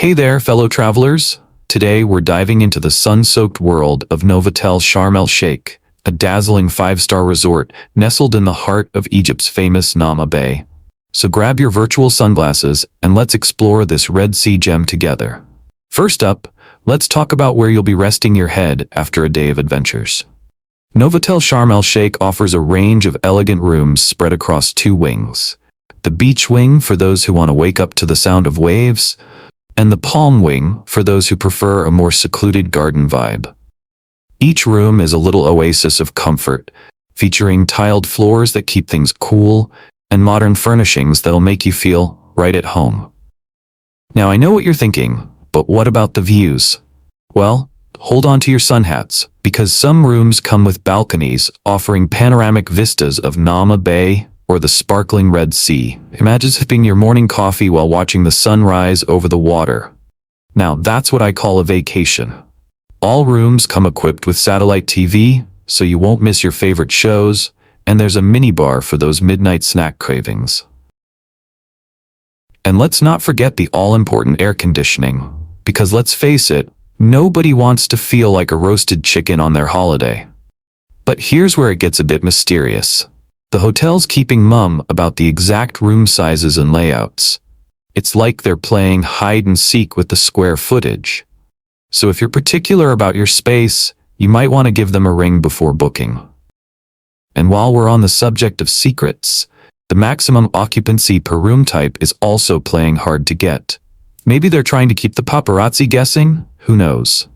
Hey there, fellow travelers. Today we're diving into the sun-soaked world of Novotel Sharm El Sheikh, a dazzling five-star resort nestled in the heart of Egypt's famous Naama Bay. So grab your virtual sunglasses and let's explore this Red Sea gem together. First up, let's talk about where you'll be resting your head after a day of adventures. Novotel Sharm El Sheikh offers a range of elegant rooms spread across two wings. The beach wing for those who want to wake up to the sound of waves, and the palm wing for those who prefer a more secluded garden vibe. Each room is a little oasis of comfort, featuring tiled floors that keep things cool and modern furnishings that'll make you feel right at home. Now I know what you're thinking, but what about the views? Well, hold on to your sun hats, because some rooms come with balconies offering panoramic vistas of Naama Bay or the sparkling Red Sea. Imagine sipping your morning coffee while watching the sun rise over the water. Now that's what I call a vacation. All rooms come equipped with satellite TV, so you won't miss your favorite shows, and there's a minibar for those midnight snack cravings. And let's not forget the all-important air conditioning, because let's face it, nobody wants to feel like a roasted chicken on their holiday. But here's where it gets a bit mysterious. The hotel's keeping mum about the exact room sizes and layouts. It's like they're playing hide and seek with the square footage. So if you're particular about your space, you might want to give them a ring before booking. And while we're on the subject of secrets, the maximum occupancy per room type is also playing hard to get. Maybe they're trying to keep the paparazzi guessing? Who knows?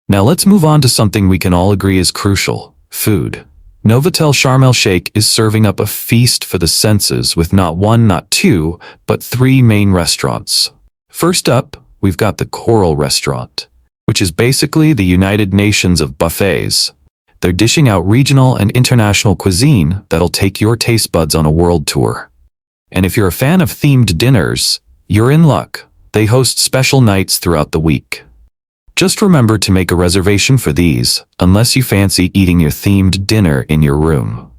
Now let's move on to something we can all agree is crucial: food. Novotel Sharm El Sheikh is serving up a feast for the senses with not one, not two, but three main restaurants. First up, we've got the Coral Restaurant, which is basically the United Nations of buffets. They're dishing out regional and international cuisine that'll take your taste buds on a world tour. And if you're a fan of themed dinners, you're in luck. They host special nights throughout the week. Just remember to make a reservation for these, unless you fancy eating your themed dinner in your room.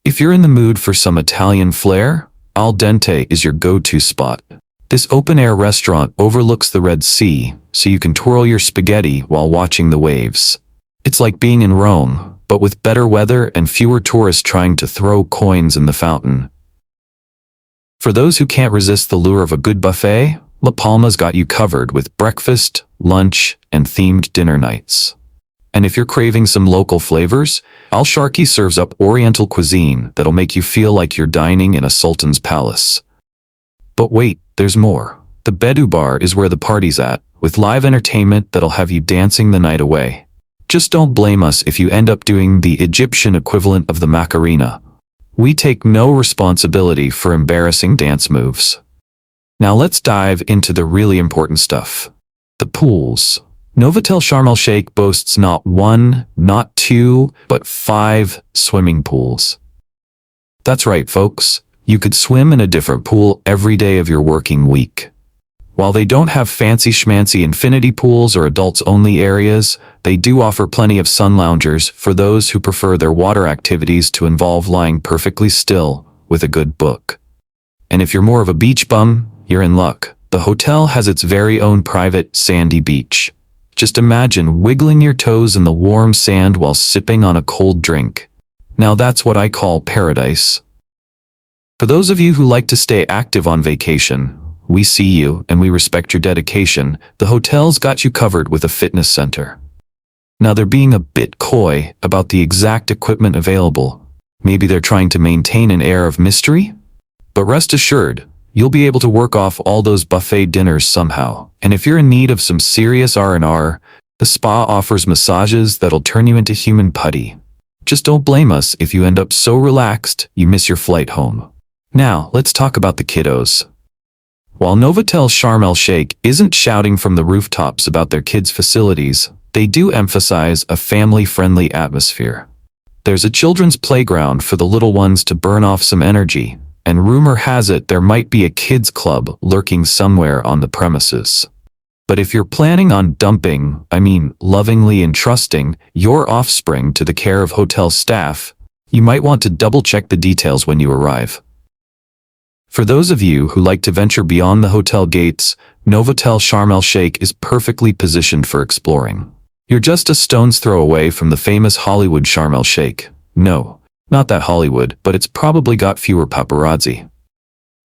If you're in the mood for some Italian flair, Al Dente is your go-to spot. This open-air restaurant overlooks the Red Sea, so you can twirl your spaghetti while watching the waves. It's like being in Rome, but with better weather and fewer tourists trying to throw coins in the fountain. For those who can't resist the lure of a good buffet, La Palma's got you covered with breakfast, lunch, and themed dinner nights. And if you're craving some local flavors, Al Sharqi serves up Oriental cuisine that'll make you feel like you're dining in a sultan's palace. But wait, there's more. The Bedu Bar is where the party's at, with live entertainment that'll have you dancing the night away. Just don't blame us if you end up doing the Egyptian equivalent of the Macarena. We take no responsibility for embarrassing dance moves. Now let's dive into the really important stuff. The pools. Novotel Sharm El Sheikh boasts not one, not two, but 5 swimming pools. That's right, folks. You could swim in a different pool every day of your working week. While they don't have fancy schmancy infinity pools or adults-only areas, they do offer plenty of sun loungers for those who prefer their water activities to involve lying perfectly still with a good book. And if you're more of a beach bum, you're in luck. The hotel has its very own private sandy beach. Just imagine wiggling your toes in the warm sand while sipping on a cold drink. Now that's what I call paradise. For those of you who like to stay active on vacation, we see you and we respect your dedication. The hotel's got you covered with a fitness center. Now they're being a bit coy about the exact equipment available. Maybe they're trying to maintain an air of mystery? But rest assured, you'll be able to work off all those buffet dinners somehow. And if you're in need of some serious R&R, the spa offers massages that'll turn you into human putty. Just don't blame us if you end up so relaxed you miss your flight home. Now, let's talk about the kiddos. While Novotel Sharm El Sheikh isn't shouting from the rooftops about their kids' facilities, they do emphasize a family-friendly atmosphere. There's a children's playground for the little ones to burn off some energy, and rumor has it there might be a kids' club lurking somewhere on the premises. But if you're planning on dumping, lovingly entrusting, your offspring to the care of hotel staff, you might want to double-check the details when you arrive. For those of you who like to venture beyond the hotel gates, Novotel Sharm El Sheikh is perfectly positioned for exploring. You're just a stone's throw away from the famous Hollywood Sharm El Sheikh. No, not that Hollywood, but it's probably got fewer paparazzi.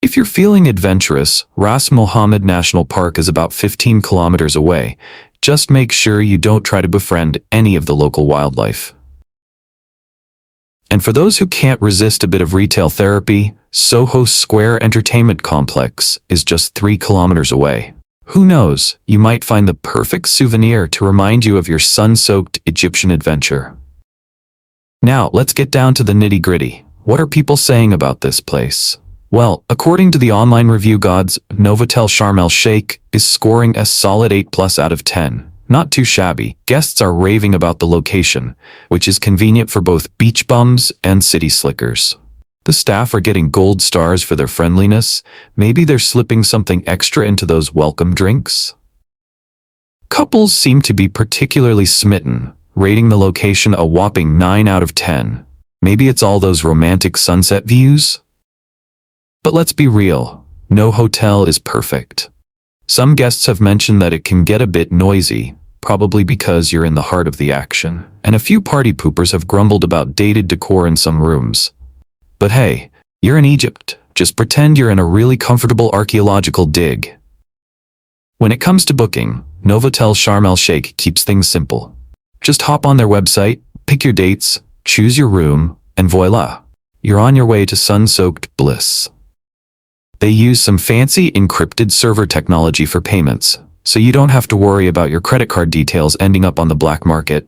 If you're feeling adventurous, Ras Mohammed National Park is about 15 kilometers away. Just make sure you don't try to befriend any of the local wildlife. And for those who can't resist a bit of retail therapy, Soho Square Entertainment Complex is just 3 kilometers away. Who knows, you might find the perfect souvenir to remind you of your sun-soaked Egyptian adventure. Now, let's get down to the nitty-gritty. What are people saying about this place? Well, according to the online review gods, Novotel Sharm El Sheikh is scoring a solid 8+ out of 10. Not too shabby. Guests are raving about the location, which is convenient for both beach bums and city slickers. The staff are getting gold stars for their friendliness. Maybe they're slipping something extra into those welcome drinks. Couples seem to be particularly smitten, rating the location a whopping 9 out of 10. Maybe it's all those romantic sunset views? But let's be real, no hotel is perfect. Some guests have mentioned that it can get a bit noisy, probably because you're in the heart of the action, and a few party poopers have grumbled about dated decor in some rooms. But hey, you're in Egypt, just pretend you're in a really comfortable archaeological dig. When it comes to booking, Novotel Sharm El Sheikh keeps things simple. Just hop on their website, pick your dates, choose your room, and voila, you're on your way to sun-soaked bliss. They use some fancy encrypted server technology for payments, so you don't have to worry about your credit card details ending up on the black market.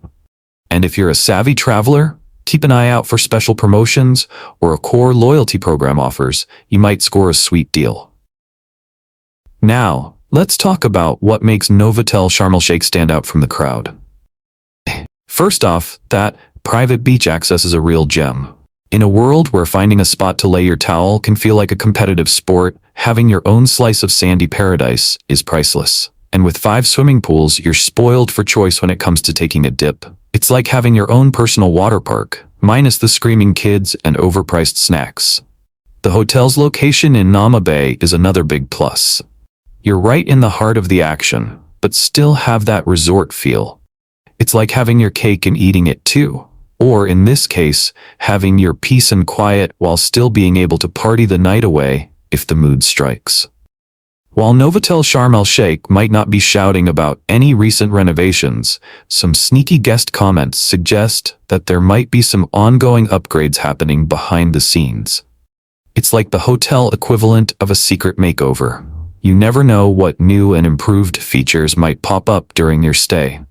And if you're a savvy traveler, keep an eye out for special promotions or Accor loyalty program offers. You might score a sweet deal. Now, let's talk about what makes Novotel Sharm El Sheikh stand out from the crowd. First off, that private beach access is a real gem. In a world where finding a spot to lay your towel can feel like a competitive sport, having your own slice of sandy paradise is priceless. And with 5 swimming pools, you're spoiled for choice when it comes to taking a dip. It's like having your own personal water park, minus the screaming kids and overpriced snacks. The hotel's location in Naama Bay is another big plus. You're right in the heart of the action, but still have that resort feel. It's like having your cake and eating it too. Or in this case, having your peace and quiet while still being able to party the night away if the mood strikes. While Novotel Sharm El Sheikh might not be shouting about any recent renovations, some sneaky guest comments suggest that there might be some ongoing upgrades happening behind the scenes. It's like the hotel equivalent of a secret makeover. You never know what new and improved features might pop up during your stay.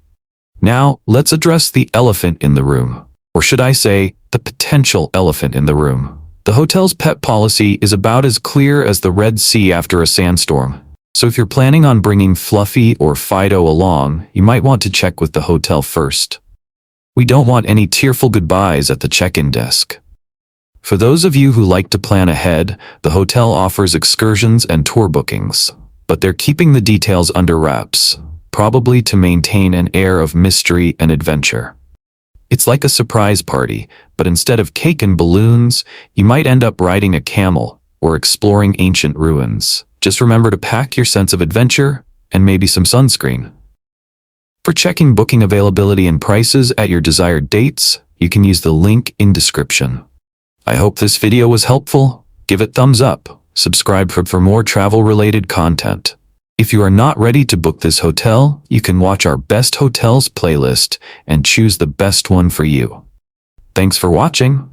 Now, let's address the elephant in the room. Or should I say, the potential elephant in the room. The hotel's pet policy is about as clear as the Red Sea after a sandstorm. So if you're planning on bringing Fluffy or Fido along, you might want to check with the hotel first. We don't want any tearful goodbyes at the check-in desk. For those of you who like to plan ahead, the hotel offers excursions and tour bookings, but they're keeping the details under wraps, probably to maintain an air of mystery and adventure. It's like a surprise party, but instead of cake and balloons, you might end up riding a camel or exploring ancient ruins. Just remember to pack your sense of adventure and maybe some sunscreen. For checking booking availability and prices at your desired dates, you can use the link in description. I hope this video was helpful. Give it thumbs up. Subscribe for more travel-related content. If you are not ready to book this hotel, you can watch our best hotels playlist and choose the best one for you. Thanks for watching.